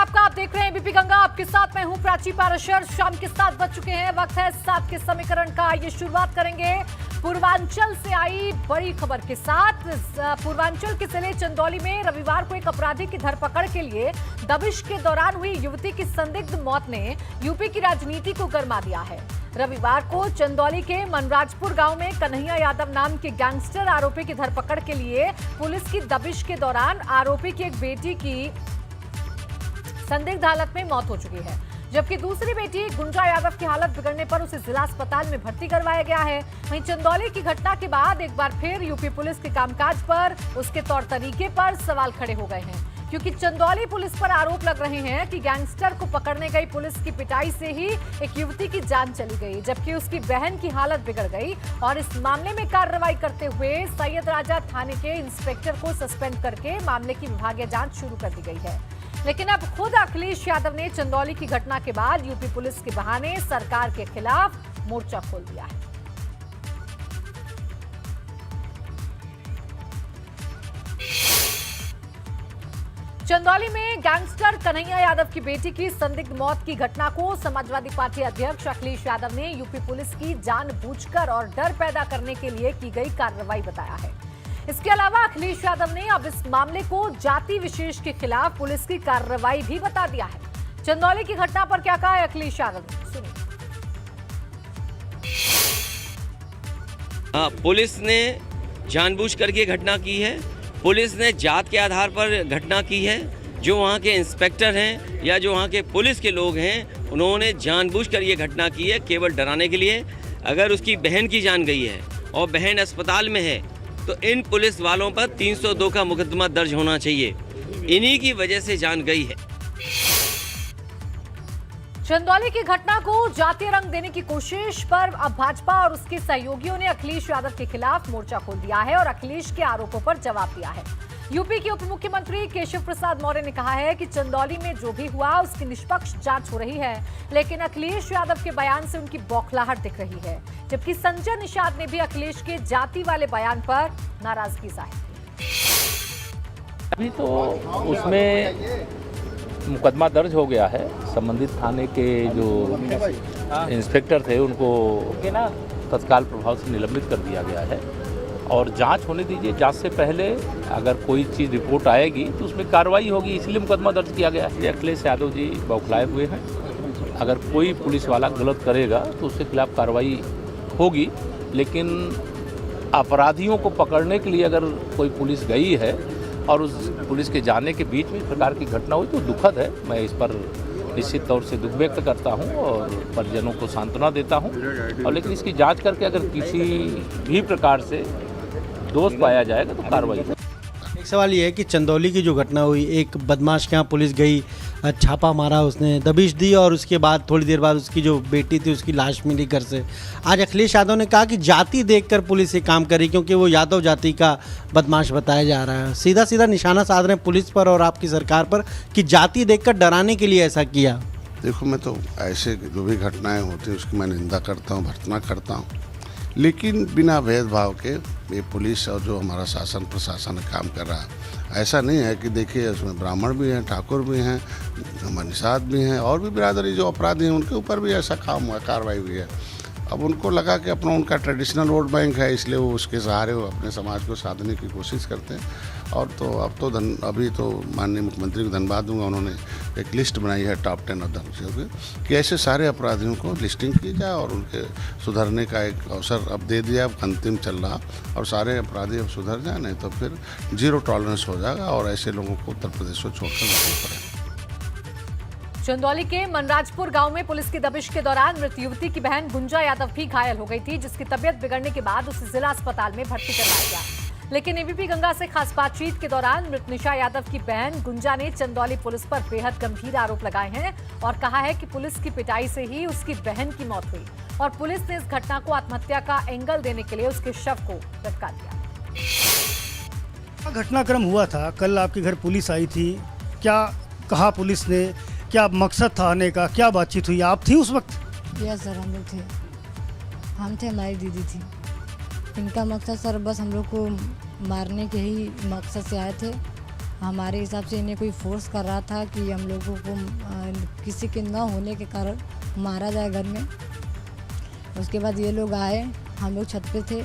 आपका, आप देख रहे हैं एबीपी गंगा। आपके साथ मैं हूं प्राची पाराशर। शाम के 7 बज चुके हैं। वक्त है 7 के समीकरण का। ये शुरुआत करेंगे पूर्वांचल से आई बड़ी खबर के साथ। पूर्वांचल के जिले चंदौली में रविवार को एक अपराधी की धरपकड़ के लिए दबिश के दौरान हुई युवती की संदिग्ध मौत ने यूपी की राजनीति को गरमा दिया है। रविवार को चंदौली के मनराजपुर गांव में कन्हैया यादव नाम के गैंगस्टर आरोपी की धरपकड़ के लिए पुलिस की दबिश के दौरान आरोपी की एक बेटी की संदिग्ध हालत में मौत हो चुकी है, जबकि दूसरी बेटी गुंजा यादव की हालत बिगड़ने पर उसे जिला अस्पताल में भर्ती करवाया गया है। वहीं चंदौली की घटना के बाद एक बार फिर यूपी पुलिस के कामकाज पर, उसके तौर तरीके पर सवाल खड़े हो गए हैं, क्योंकि चंदौली पुलिस पर आरोप लग रहे हैं कि गैंगस्टर को पकड़ने गई पुलिस की पिटाई से ही एक युवती की जान चली गई, जबकि उसकी बहन की हालत बिगड़ गई। और इस मामले में कार्रवाई करते हुए सैयद राजा थाने के इंस्पेक्टर को सस्पेंड करके मामले की विभागीय जांच शुरू कर दी गई है। लेकिन अब खुद अखिलेश यादव ने चंदौली की घटना के बाद यूपी पुलिस के बहाने सरकार के खिलाफ मोर्चा खोल दिया है। चंदौली में गैंगस्टर कन्हैया यादव की बेटी की संदिग्ध मौत की घटना को समाजवादी पार्टी अध्यक्ष अखिलेश यादव ने यूपी पुलिस की जानबूझकर और डर पैदा करने के लिए की गई कार्रवाई बताया है। इसके अलावा अखिलेश यादव ने अब इस मामले को जाति विशेष के खिलाफ पुलिस की कार्रवाई भी बता दिया है। चंदौली की घटना पर क्या कहा है अखिलेश यादव ने, सुनिए। पुलिस ने जानबूझकर के घटना की है। पुलिस ने जात के आधार पर घटना की है। जो वहाँ के इंस्पेक्टर हैं या जो वहाँ के पुलिस के लोग हैं, उन्होंने जानबूझकर ये घटना की है केवल डराने के लिए। अगर उसकी बहन की जान गई है और बहन अस्पताल में है तो इन पुलिस वालों पर 302 का मुकदमा दर्ज होना चाहिए। इन्हीं की वजह से जान गई है। चंदौली की घटना को जातीय रंग देने की कोशिश पर अब भाजपा और उसके सहयोगियों ने अखिलेश यादव के खिलाफ मोर्चा खोल दिया है और अखिलेश के आरोपों पर जवाब दिया है। यूपी के उप मुख्यमंत्री केशव प्रसाद मौर्य ने कहा है कि चंदौली में जो भी हुआ उसकी निष्पक्ष जांच हो रही है, लेकिन अखिलेश यादव के बयान से उनकी बौखलाहट दिख रही है। जबकि संजय निषाद ने भी अखिलेश के जाति वाले बयान पर नाराजगी जाहिर की। अभी तो उसमें मुकदमा दर्ज हो गया है। संबंधित थाने के जो इंस्पेक्टर थे उनको तत्काल प्रभाव से निलंबित कर दिया गया है और जांच होने दीजिए। जांच से पहले अगर कोई चीज़ रिपोर्ट आएगी तो उसमें कार्रवाई होगी, इसलिए मुकदमा दर्ज किया गया है। अखिलेश यादव जी बौखलाए हुए हैं। अगर कोई पुलिस वाला गलत करेगा तो उसके खिलाफ कार्रवाई होगी, लेकिन अपराधियों को पकड़ने के लिए अगर कोई पुलिस गई है और उस पुलिस के जाने के बीच में इस प्रकार की घटना हुई तो दुखद है। मैं इस पर निश्चित तौर से दुख व्यक्त करता हूं और परिजनों को सांत्वना देता हूं, और लेकिन इसकी जांच करके अगर किसी भी प्रकार से दोष पाया जाएगा तो कार्रवाई होगी। एक सवाल ये है कि चंदौली की जो घटना हुई, एक बदमाश के यहाँ पुलिस गई, छापा मारा, उसने दबिश दी और उसके बाद थोड़ी देर बाद उसकी जो बेटी थी उसकी लाश मिली घर से। आज अखिलेश यादव ने कहा कि जाति देखकर पुलिस ये काम करी क्योंकि वो यादव जाति का बदमाश बताया जा रहा है। सीधा सीधा निशाना साध रहे हैं पुलिस पर और आपकी सरकार पर कि जाति देखकर डराने के लिए ऐसा किया। देखो, मैं तो ऐसे जो भी घटनाएँ होती हैं उसकी मैं निंदा करता हूँ, भर्त्सना करता हूँ, लेकिन बिना भेदभाव के ये पुलिस और जो हमारा शासन प्रशासन काम कर रहा है। ऐसा नहीं है कि देखिए उसमें ब्राह्मण भी हैं, ठाकुर भी हैं, निषाद भी हैं और भी बिरादरी जो अपराधी हैं उनके ऊपर भी ऐसा काम हुआ, कार्रवाई हुई है। अब उनको लगा कि अपना उनका ट्रेडिशनल वोट बैंक है, इसलिए वो उसके सहारे वो अपने समाज को साधने की कोशिश करते हैं। और तो अब तो अभी तो माननीय मुख्यमंत्री को धन्यवाद दूंगा, उन्होंने एक लिस्ट बनाई है टॉप 10 अध्यक्षों कि ऐसे सारे अपराधियों को लिस्टिंग की जाए और उनके सुधरने का एक अवसर अब दे दिया। अब अंतिम चल रहा और सारे अपराधी अब सुधर जाए, नहीं तो फिर 0 टॉलरेंस हो जाएगा और ऐसे लोगों को उत्तर प्रदेश को छोड़कर जाना पड़ेगा। चंदौली के मनराजपुर गांव में पुलिस की दबिश के दौरान मृत युवती की बहन गुंजा यादव भी घायल हो गई थी, जिसकी तबीयत बिगड़ने के बाद उसे जिला अस्पताल में भर्ती करवाया गया। लेकिन एबीपी गंगा से खास बातचीत के दौरान मृत निशा यादव की बहन गुंजा ने चंदौली पुलिस पर बेहद गंभीर आरोप लगाए हैं और कहा है कि पुलिस की पिटाई से ही उसकी बहन की मौत हुई और पुलिस ने इस घटना को आत्महत्या का एंगल देने के लिए उसके शव को लटका दिया। घटनाक्रम हुआ था, कल आपके घर पुलिस आई थी, क्या कहा पुलिस ने, क्या मकसद था आने का, क्या बातचीत हुई, आप थी उस वक्त? यस सर, हम लोग थे, हमारी दीदी थी। इनका मकसद सर बस हम लोग को मारने के ही मकसद से आए थे हमारे हिसाब से इन्हें कोई फोर्स कर रहा था कि हम लोगों को किसी के न होने के कारण मारा जाए घर में। उसके बाद ये लोग आए, हम लोग छत पे थे,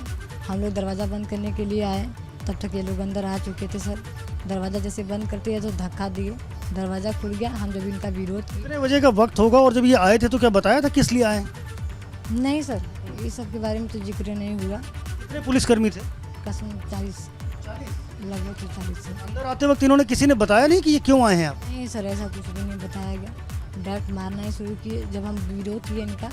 हम लोग दरवाज़ा बंद करने के लिए आए, तब तक ये लोग अंदर आ चुके थे सर। दरवाज़ा जैसे बंद करते हैं तो धक्का दिए, दरवाज़ा खुल गया। हम जब इनका विरोध किया, कितने बजे का वक्त होगा और जब ये आए थे तो क्या बताया था किस लिए आए? नहीं सर, ये सब के बारे में तो जिक्र नहीं हुआ। कितने पुलिसकर्मी थे? कसम 40 लगभग 40 से। अंदर आते वक्त इन्होंने किसी ने बताया नहीं कि ये क्यों आए हैं आप? नहीं सर, ऐसा कुछ भी नहीं बताया गया। डायरेक्ट मारना ही शुरू किए। जब हम विरोध किए इनका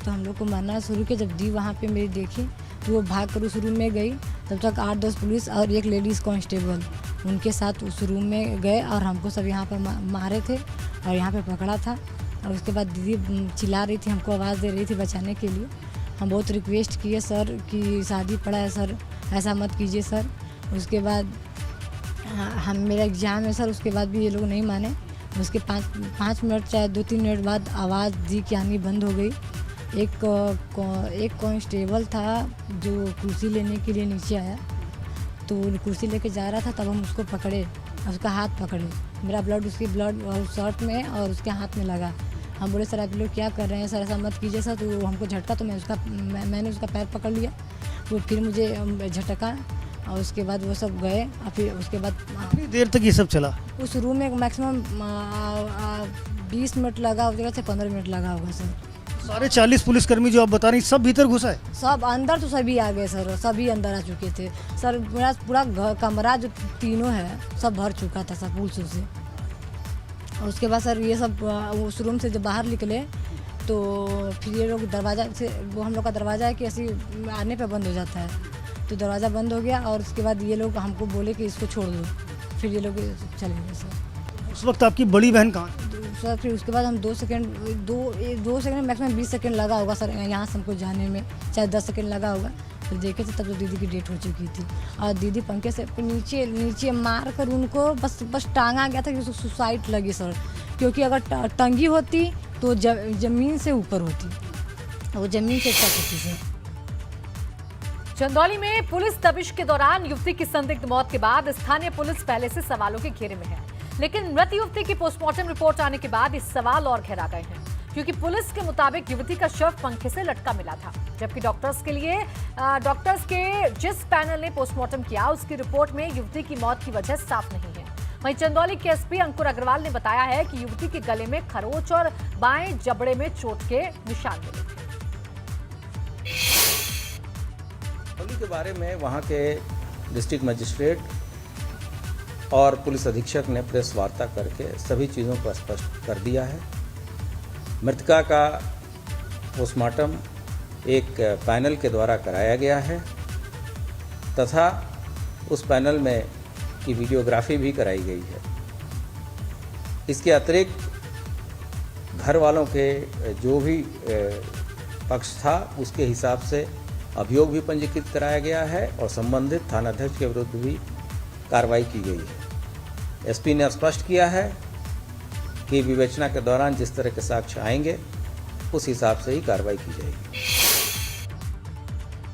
तो हम लोग को मारना शुरू किया। जब दी वहाँ पे मेरी देखी तो वो भाग कर उस रूम में गई। तब तक 8-10 पुलिस और एक लेडीज़ कांस्टेबल उनके साथ उस रूम में गए और हमको सब यहाँ पर मारे थे और यहाँ पे पकड़ा था। और उसके बाद दीदी चिल्ला रही थी, हमको आवाज़ दे रही थी बचाने के लिए। हम बहुत रिक्वेस्ट किए सर कि शादी पड़ा है सर, ऐसा मत कीजिए सर। उसके बाद हम मेरा एग्ज़ाम है सर, उसके बाद भी ये लोग नहीं माने। उसके 5 मिनट चाहे 2-3 मिनट बाद आवाज़ दी की आनी बंद हो गई। एक कांस्टेबल था जो कुर्सी लेने के लिए नीचे आया, तो कुर्सी लेके जा रहा था, तब हम उसको पकड़े, उसका हाथ पकड़े। मेरा ब्लड उसकी शर्ट में और उसके हाथ में लगा। हम बोले सर आप लोग क्या कर रहे हैं सर, ऐसा मत कीजिए सर। तो हमको झटका तो मैंने उसका पैर पकड़ लिया, वो फिर मुझे झटका और उसके बाद वो सब गए। और फिर उसके बाद कितनी देर तक ये सब चला? उस रूम में मैक्सिमम 20 मिनट लगा, उस जगह से 15 मिनट लगा होगा सर। सारे 40 पुलिसकर्मी जो आप बता रही सब भीतर घुसा है? सब अंदर तो सभी आ गए सर, सभी अंदर आ चुके थे सर। पूरा कमरा जो तीनों है सब भर चुका था सर पुलिसों से। और उसके बाद सर ये सब उस रूम से जब बाहर निकले तो फिर ये लोग दरवाज़ा से, वो हम लोग का दरवाज़ा है कि ऐसे आने पे बंद हो जाता है, तो दरवाज़ा बंद हो गया। और उसके बाद ये लोग हमको बोले कि इसको छोड़ दो, फिर ये लोग चले गए सर। उस वक्त आपकी बड़ी बहन कहाँ थी? सर फिर उसके बाद हम 2 सेकंड मैक्सिमम 20 सेकंड लगा होगा सर यहाँ से हमको जाने में, चाहे 10 सेकंड लगा होगा। फिर देखे थे तब तो दीदी की डेट हो चुकी थी और दीदी पंखे से नीचे मार कर उनको बस टांगा गया था कि उसको सुसाइड लगी सर। क्योंकि अगर टंगी होती तो ज़मीन से ऊपर होती, वो ज़मीन से तक होती सर। चंदौली में पुलिस दबिश के दौरान युवती की संदिग्ध मौत के बाद स्थानीय पुलिस पहले से सवालों के घेरे में है, लेकिन मृत युवती की पोस्टमार्टम रिपोर्ट आने के बाद इस सवाल और गहरा गए हैं, क्योंकि पुलिस के मुताबिक युवती का शव पंखे से लटका मिला था, जबकि डॉक्टर्स के जिस पैनल ने पोस्टमार्टम किया उसकी रिपोर्ट में युवती की मौत की वजह साफ नहीं है। वहीं चंदौली के एसपी अंकुर अग्रवाल ने बताया है कि युवती के गले में खरोंच और बाएं जबड़े में चोट के निशान मिले थे। के बारे में वहाँ के डिस्ट्रिक्ट मजिस्ट्रेट और पुलिस अधीक्षक ने प्रेस वार्ता करके सभी चीज़ों को स्पष्ट कर दिया है। मृतका का पोस्टमार्टम एक पैनल के द्वारा कराया गया है तथा उस पैनल में की वीडियोग्राफी भी कराई गई है। इसके अतिरिक्त घर वालों के जो भी पक्ष था उसके हिसाब से अभियोग भी पंजीकृत कराया गया है और संबंधित थानाध्यक्ष के विरुद्ध भी कार्रवाई की गई है। एसपी ने स्पष्ट किया है कि विवेचना के दौरान जिस तरह के साक्ष्य आएंगे उस हिसाब से ही कार्रवाई की जाएगी।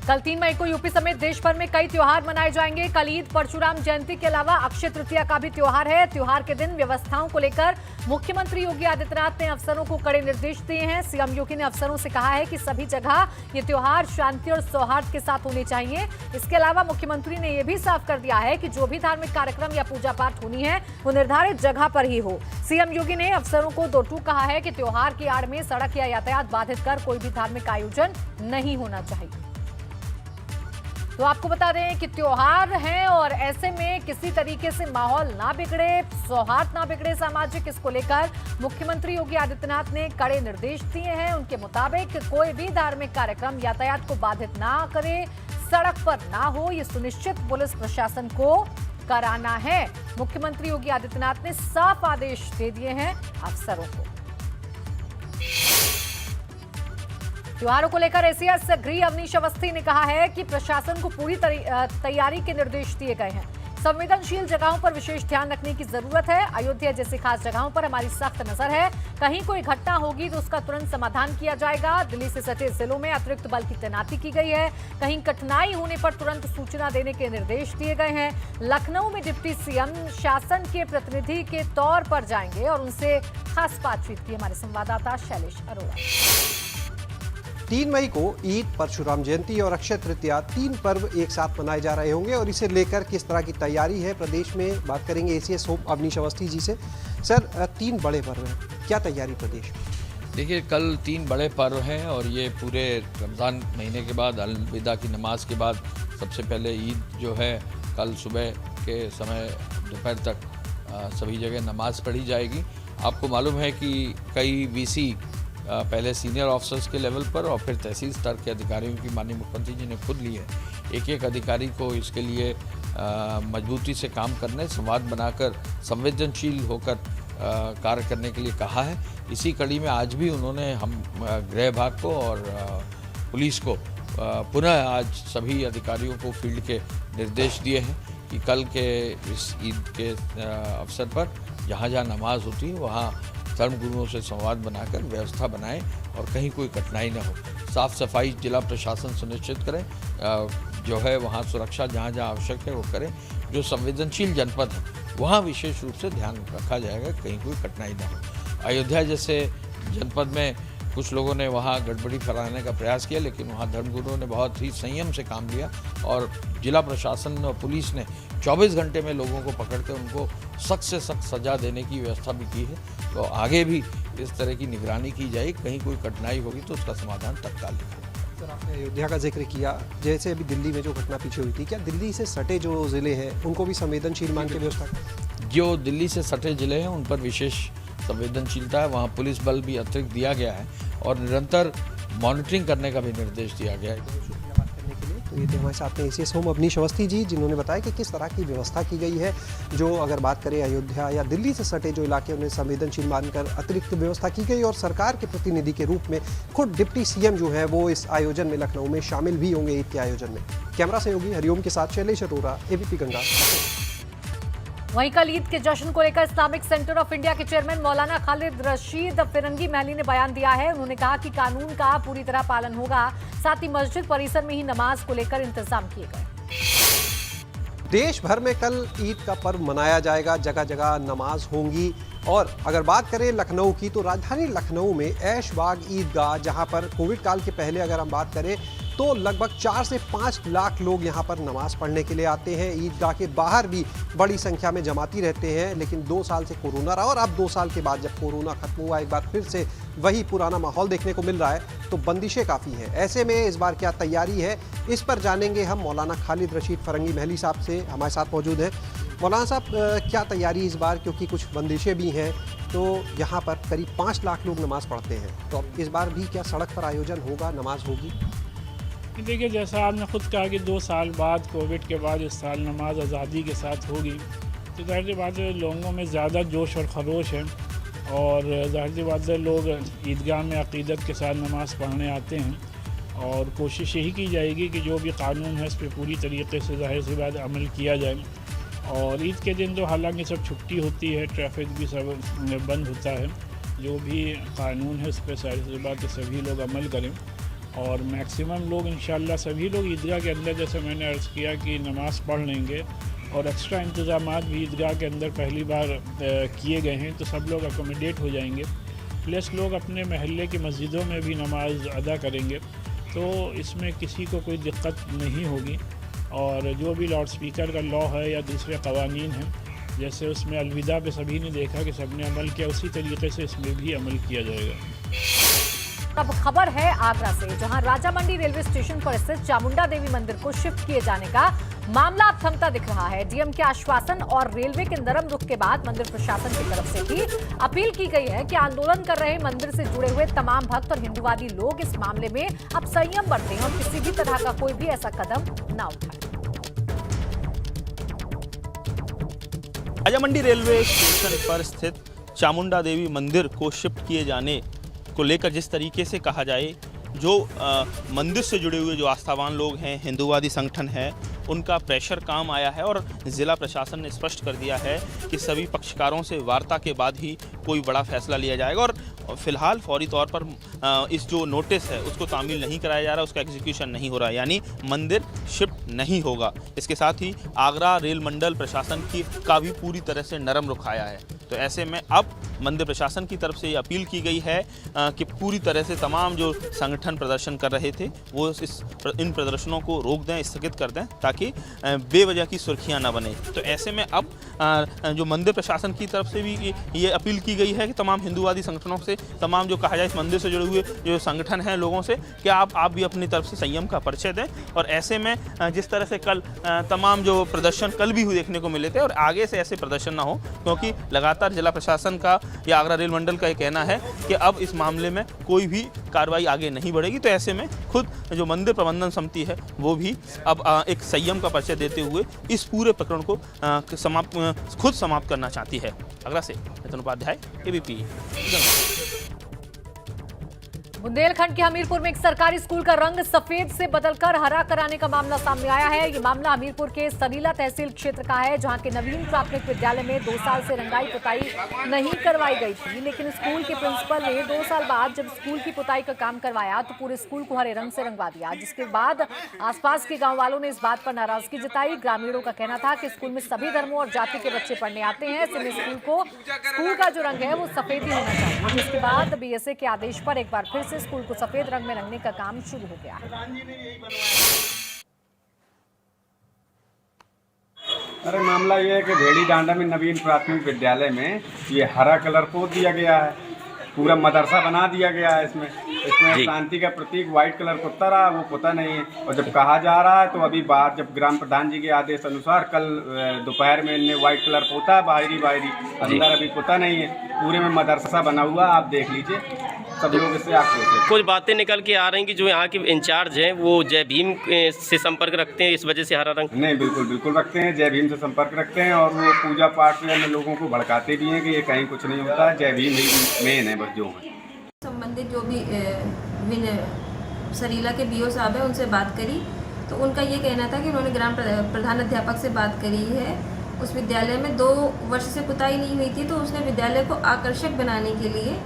कल 3 मई को यूपी समेत देश भर में कई त्योहार मनाए जाएंगे। कल ईद, परशुराम जयंती के अलावा अक्षय तृतीया का भी त्योहार है। त्योहार के दिन व्यवस्थाओं को लेकर मुख्यमंत्री योगी आदित्यनाथ ने अफसरों को कड़े निर्देश दिए हैं। सीएम योगी ने अफसरों से कहा है कि सभी जगह ये त्योहार शांति और सौहार्द के साथ होने चाहिए। इसके अलावा मुख्यमंत्री ने यह भी साफ कर दिया है कि जो भी धार्मिक कार्यक्रम या पूजा पाठ होनी है वो निर्धारित जगह पर ही हो। सीएम योगी ने अफसरों को 2 टूक कहा है कि त्योहार की आड़ में सड़क या यातायात बाधित कर कोई भी धार्मिक आयोजन नहीं होना चाहिए। तो आपको बता दें कि त्योहार हैं और ऐसे में किसी तरीके से माहौल ना बिगड़े, सौहार्द ना बिगड़े सामाजिक, इसको लेकर मुख्यमंत्री योगी आदित्यनाथ ने कड़े निर्देश दिए हैं। उनके मुताबिक कोई भी धार्मिक कार्यक्रम यातायात को बाधित ना करे, सड़क पर ना हो, ये सुनिश्चित पुलिस प्रशासन को कराना है। मुख्यमंत्री योगी आदित्यनाथ ने साफ आदेश दे दिए हैं अफसरों को। त्योहारों को लेकर एसीएस गृह अवनीश अवस्थी ने कहा है कि प्रशासन को पूरी तैयारी के निर्देश दिए गए हैं। संवेदनशील जगहों पर विशेष ध्यान रखने की जरूरत है। अयोध्या जैसी खास जगहों पर हमारी सख्त नजर है। कहीं कोई घटना होगी तो उसका तुरंत समाधान किया जाएगा। दिल्ली से सटे जिलों में अतिरिक्त बल की तैनाती की गई है। कहीं कठिनाई होने पर तुरंत सूचना देने के निर्देश दिए गए हैं। लखनऊ में डिप्टी सीएम शासन के प्रतिनिधि के तौर पर जाएंगे और उनसे खास बातचीत की हमारे संवाददाता शैलेश अरोड़ा। 3 मई को ईद, परशुराम जयंती और अक्षय तृतीया 3 पर्व एक साथ मनाए जा रहे होंगे और इसे लेकर किस तरह की तैयारी है प्रदेश में, बात करेंगे एसीएस होम अवनीश अवस्थी जी से। सर, 3 बड़े पर्व हैं, क्या तैयारी प्रदेश में? देखिए, कल 3 बड़े पर्व हैं और ये पूरे रमज़ान महीने के बाद अलविदा की नमाज के बाद सबसे पहले ईद जो है कल सुबह के समय दोपहर तक सभी जगह नमाज पढ़ी जाएगी। आपको मालूम है कि कई वीसी पहले सीनियर ऑफिसर्स के लेवल पर और फिर तहसील स्तर के अधिकारियों की माननीय मुख्यमंत्री जी ने खुद ली है। एक अधिकारी को इसके लिए मजबूती से काम करने, संवाद बनाकर संवेदनशील होकर कार्य करने के लिए कहा है। इसी कड़ी में आज भी उन्होंने हम गृह विभाग को और पुलिस को पुनः आज सभी अधिकारियों को फील्ड के निर्देश दिए हैं कि कल के इस ईद के अवसर पर जहाँ जहाँ नमाज होती है वहाँ धर्मगुरुओं से संवाद बनाकर व्यवस्था बनाएं और कहीं कोई कठिनाई न हो। साफ सफाई जिला प्रशासन सुनिश्चित करें, जो है वहाँ सुरक्षा जहाँ जहाँ आवश्यक है वो करें। जो संवेदनशील जनपद है वहाँ विशेष रूप से ध्यान रखा जाएगा, कहीं कोई कठिनाई न हो। अयोध्या जैसे जनपद में कुछ लोगों ने वहाँ गड़बड़ी फैलाने का प्रयास किया, लेकिन वहाँ धर्मगुरुओं ने बहुत ही संयम से काम लिया और जिला प्रशासन और पुलिस ने 24 घंटे में लोगों को पकड़ कर उनको सख्त से सख्त सजा देने की व्यवस्था भी की है। तो आगे भी इस तरह की निगरानी की जाए, कहीं कोई कठिनाई होगी तो उसका समाधान तत्काल निकालेगा। सर, आपने अयोध्या का जिक्र किया, जैसे अभी दिल्ली में जो घटना पीछे हुई थी, क्या दिल्ली से सटे जो ज़िले हैं उनको भी संवेदनशील मान के व्यवस्था करें? जो दिल्ली से सटे ज़िले हैं उन पर विशेष संवेदनशीलता है। वहाँ पुलिस बल भी अतिरिक्त दिया गया है और निरंतर मॉनिटरिंग करने का भी निर्देश दिया गया है। बात करने के लिए तो ये थे हमारे साथ में एसीएस होम अवनीश अवस्थी जी, जिन्होंने बताया कि किस तरह की व्यवस्था की गई है। जो अगर बात करें अयोध्या या दिल्ली से सटे जो इलाके उन्हें संवेदनशील मानकर अतिरिक्त व्यवस्था की गई और सरकार के प्रतिनिधि के रूप में खुद डिप्टी सीएम जो है वो इस आयोजन में लखनऊ में शामिल भी होंगे ईद के आयोजन में। कैमरा सहयोगी हरिओम के साथ शैलेश अरोड़ा, एबीपी गंगा। वहीं कल ईद के जश्न को लेकर इस्लामिक सेंटर ऑफ इंडिया के चेयरमैन मौलाना खालिद रशीद फिरंगी महली ने बयान दिया है। उन्होंने कहा कि कानून का पूरी तरह पालन होगा, साथ ही मस्जिद परिसर में ही नमाज को लेकर इंतजाम किए गए। देश भर में कल ईद का पर्व मनाया जाएगा, जगह जगह नमाज होंगी। और अगर बात करें लखनऊ की तो राजधानी लखनऊ में ऐशबाग ईदगाह, जहां पर कोविड काल के पहले अगर हम बात करें तो लगभग 4 से 5 लाख लोग यहां पर नमाज पढ़ने के लिए आते हैं। ईदगाह के बाहर भी बड़ी संख्या में जमाती रहते हैं, लेकिन 2 साल से कोरोना रहा और अब 2 साल के बाद जब कोरोना खत्म हुआ एक बार फिर से वही पुराना माहौल देखने को मिल रहा है तो बंदिशें काफ़ी हैं। ऐसे में इस बार क्या तैयारी है, इस पर जानेंगे हम मौलाना खालिद रशीद फिरंगी महली साहब से, हमारे साथ मौजूद हैं। मौलाना साहब, क्या तैयारी इस बार, क्योंकि कुछ बंदिशें भी हैं, तो यहाँ पर करीब 5 लाख लोग नमाज पढ़ते हैं, तो अब इस बार भी क्या सड़क पर आयोजन होगा, नमाज होगी? देखिए, जैसा आपने खुद कहा कि 2 साल बाद कोविड के बाद इस साल नमाज आज़ादी के साथ होगी, तो जाहिर सी बात है लोगों में ज़्यादा जोश और खरोश है और जाहिर सी बात है लोग ईदगाह में अक़ीदत के साथ नमाज पढ़ने आते हैं और कोशिश यही की जाएगी कि जो भी कानून है इस पर पूरी तरीके से जाहिर सी बात अमल किया जाए। और ईद के दिन तो हालांकि सब छुट्टी होती है, ट्रैफिक भी सब बंद होता है, जो भी कानून है उस पर जाहिर सी बात है सभी लोग अमल करें और मैक्सिमम लोग इंशाल्लाह सभी लोग ईदगाह के अंदर, जैसे मैंने अर्ज़ किया कि नमाज़ पढ़ लेंगे और एक्स्ट्रा इंतज़ामात भी ईदगाह के अंदर पहली बार किए गए हैं, तो सब लोग अकोमोडेट हो जाएंगे। प्लस लोग अपने महल्ले की मस्जिदों में भी नमाज अदा करेंगे, तो इसमें किसी को कोई दिक्कत नहीं होगी। और जो भी लाउड स्पीकर का लॉ है या दूसरे कवानीन हैं, जैसे उसमें अलविदा पे सभी ने देखा कि सबने अमल किया, उसी तरीके से इसमें भी अमल किया जाएगा। अब खबर है आगरा से, जहां राजामंडी रेलवे स्टेशन पर स्थित चामुंडा देवी मंदिर को शिफ्ट किए जाने का मामला अब थमता दिख रहा है। डीएम के आश्वासन और रेलवे के नरम रुख के बाद मंदिर प्रशासन की तरफ से भी अपील की गई है कि आंदोलन कर रहे मंदिर से जुड़े हुए तमाम भक्त और हिंदुवादी लोग इस मामले में अब संयम बरतें और किसी भी तरह का कोई भी ऐसा कदम न उठाए। राजामंडी रेलवे स्टेशन पर स्थित चामुंडा देवी मंदिर को शिफ्ट किए जाने को लेकर जिस तरीके से कहा जाए जो मंदिर से जुड़े हुए जो आस्थावान लोग हैं, हिंदूवादी संगठन है, उनका प्रेशर काम आया है और ज़िला प्रशासन ने स्पष्ट कर दिया है कि सभी पक्षकारों से वार्ता के बाद ही कोई बड़ा फैसला लिया जाएगा। और फिलहाल फौरी तौर पर इस जो नोटिस है उसको तामील नहीं कराया जा रहा, उसका एग्जीक्यूशन नहीं हो रहा, यानी मंदिर शिफ्ट नहीं होगा। इसके साथ ही आगरा रेल मंडल प्रशासन का भी पूरी तरह से नरम रुख आया है। तो ऐसे में अब मंदिर प्रशासन की तरफ से ये अपील की गई है कि पूरी तरह से तमाम जो संगठन प्रदर्शन कर रहे थे वो इन प्रदर्शनों को रोक दें, स्थगित कर दें, ताकि बेवजह की सुर्खियां ना बने। तो ऐसे में अब जो मंदिर प्रशासन की तरफ से भी ये अपील की गई है कि तमाम हिंदूवादी संगठनों से, तमाम जो कहा जाए इस मंदिर से जुड़े हुए जो संगठन हैं लोगों से, कि आप भी अपनी तरफ से संयम का परिचय दें। और ऐसे में जिस तरह से कल तमाम जो प्रदर्शन कल भी हुए देखने को मिले थे, और आगे से ऐसे प्रदर्शन ना हो, क्योंकि लगातार जिला प्रशासन का या आगरा रेल मंडल का ये कहना है कि अब इस मामले में कोई भी कार्रवाई आगे नहीं बढ़ेगी। तो ऐसे में खुद जो मंदिर प्रबंधन समिति है वो भी अब एक संयम का परिचय देते हुए इस पूरे प्रकरण को खुद समाप्त करना चाहती है। आगरा से नितिन उपाध्याय, एबीपी। बुंदेलखंड के हमीरपुर में एक सरकारी स्कूल का रंग सफेद से बदलकर हरा कराने का मामला सामने आया है। ये मामला हमीरपुर के सनीला तहसील क्षेत्र का है, जहां के नवीन प्राथमिक विद्यालय में 2 साल से रंगाई पुताई नहीं करवाई गई थी, लेकिन स्कूल के प्रिंसिपल ने 2 साल बाद जब स्कूल की पुताई का काम करवाया तो पूरे स्कूल को हरे रंग से रंगवा दिया, जिसके बाद आसपास के गाँव वालों ने इस बात पर नाराजगी जताई। ग्रामीणों का कहना था कि स्कूल में सभी धर्मों और जाति के बच्चे पढ़ने आते हैं, ऐसे में स्कूल का जो रंग है वो सफेद ही होना चाहिए। जिसके बाद बीएसए के आदेश पर एक बार फिर स्कूल को सफेद रंग में रंगने का काम शुरू हो गया है। अरे मामला ये है कि भेड़ी डांडा में नवीन प्राथमिक विद्यालय में ये हरा कलर को दिया गया है, पूरा मदरसा बना दिया गया है। इसमें शांति का प्रतीक व्हाइट कलर पुता रहा, वो पुता नहीं है। और जब कहा जा रहा है तो अभी बाहर जब ग्राम प्रधान जी के आदेश अनुसार कल दोपहर में इनने व्हाइट कलर पोता, बाहरी अंदर अभी पुता नहीं है। पूरे में मदरसा बना हुआ, आप देख लीजिए, सब लोग इससे आक्रोशित हैं। कुछ बातें निकल के आ रही कि जो यहाँ के इंचार्ज हैं वो जय भीम से संपर्क रखते हैं, इस वजह से हरा रंग। नहीं, बिल्कुल रखते हैं, जय भीम से संपर्क रखते हैं, और वो पूजा पाठ में लोगों को भड़काते भी हैं कि ये कहीं कुछ नहीं होता है, जय भीम ही मेन है बस जो है। संबंधित जो भी सरीला के बीओ साहब है उनसे बात करी तो उनका ये कहना था कि उन्होंने ग्राम प्रधान अध्यापक से बात करी है। उस विद्यालय में 2 वर्ष से पुताई नहीं हुई थी, तो उसने विद्यालय को आकर्षक बनाने के लिए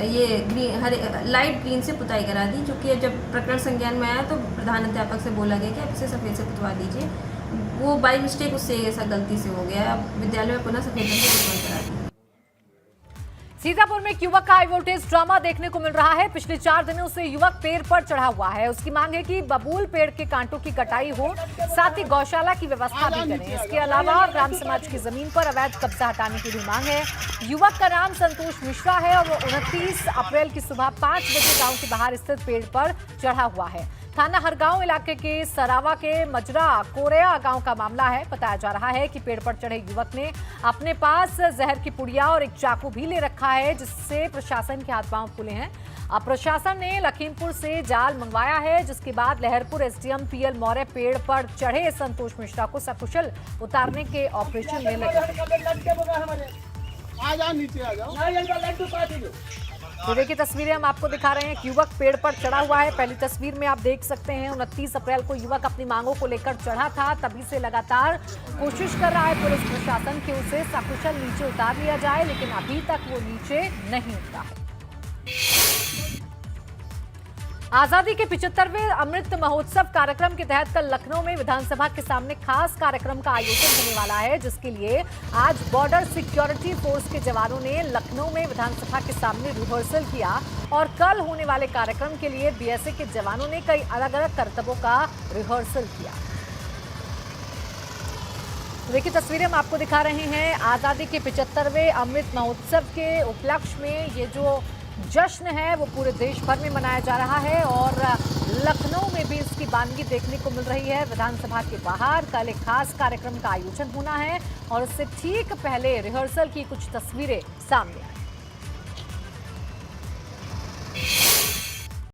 ये लाइट ग्रीन से पुताई करा दी। चूँकि जब प्रकरण संज्ञान में आया तो प्रधान अध्यापक से बोला गया कि आप इसे सफ़ेद से पुतवा दीजिए। वो बाई मिस्टेक उससे ऐसा गलती से हो गया, अब विद्यालय में पुनः सफ़ेद रंग से पुतवाई करा दी। सीतापुर में एक युवक का हाई वोल्टेज ड्रामा देखने को मिल रहा है। पिछले 4 दिनों से युवक पेड़ पर चढ़ा हुआ है। उसकी मांग है कि बबूल पेड़ के कांटों की कटाई हो, साथ ही गौशाला की व्यवस्था भी करें। इसके अलावा ग्राम समाज की जमीन पर अवैध कब्जा हटाने की भी मांग है। युवक का नाम संतोष मिश्रा है और वो 29 अप्रैल की सुबह 5 बजे गाँव के बाहर स्थित पेड़ पर चढ़ा हुआ है। थाना हरगांव इलाके के सरावा के मजरा कोरेया गांव का मामला है। बताया जा रहा है कि पेड़ पर चढ़े युवक ने अपने पास जहर की पुड़िया और एक चाकू भी ले रखा है, जिससे प्रशासन के हाथ पांव फूले हैं। अब प्रशासन ने लखीमपुर से जाल मंगवाया है, जिसके बाद लहरपुर एसडीएम पीएल मौर्य पेड़ पर चढ़े संतोष मिश्रा को सकुशल उतारने के ऑपरेशन में लगे। तो देखिए तस्वीरें हम आपको दिखा रहे हैं कि युवक पेड़ पर चढ़ा हुआ है। पहली तस्वीर में आप देख सकते हैं 29 अप्रैल को युवक अपनी मांगों को लेकर चढ़ा था, तभी से लगातार कोशिश कर रहा है पुलिस प्रशासन कि उसे सकुशल नीचे उतार लिया जाए, लेकिन अभी तक वो नीचे नहीं उतरा है। आजादी के 75वें अमृत महोत्सव कार्यक्रम के तहत कल लखनऊ में विधानसभा के सामने खास कार्यक्रम का आयोजन होने वाला है, जिसके लिए आज बॉर्डर सिक्योरिटी फोर्स के जवानों ने लखनऊ में विधानसभा के सामने रिहर्सल किया और कल होने वाले कार्यक्रम के लिए बीएसए के जवानों ने कई अलग अलग करतबों का रिहर्सल किया। देखिए तस्वीरें हम आपको दिखा रहे हैं। आजादी के 75वें अमृत महोत्सव के उपलक्ष्य में ये जो जश्न है वो पूरे देश भर में मनाया जा रहा है और लखनऊ में भी इसकी बानगी देखने को मिल रही है। विधानसभा के बाहर कल एक खास कार्यक्रम का आयोजन होना है और उससे ठीक पहले रिहर्सल की कुछ तस्वीरें सामने आई।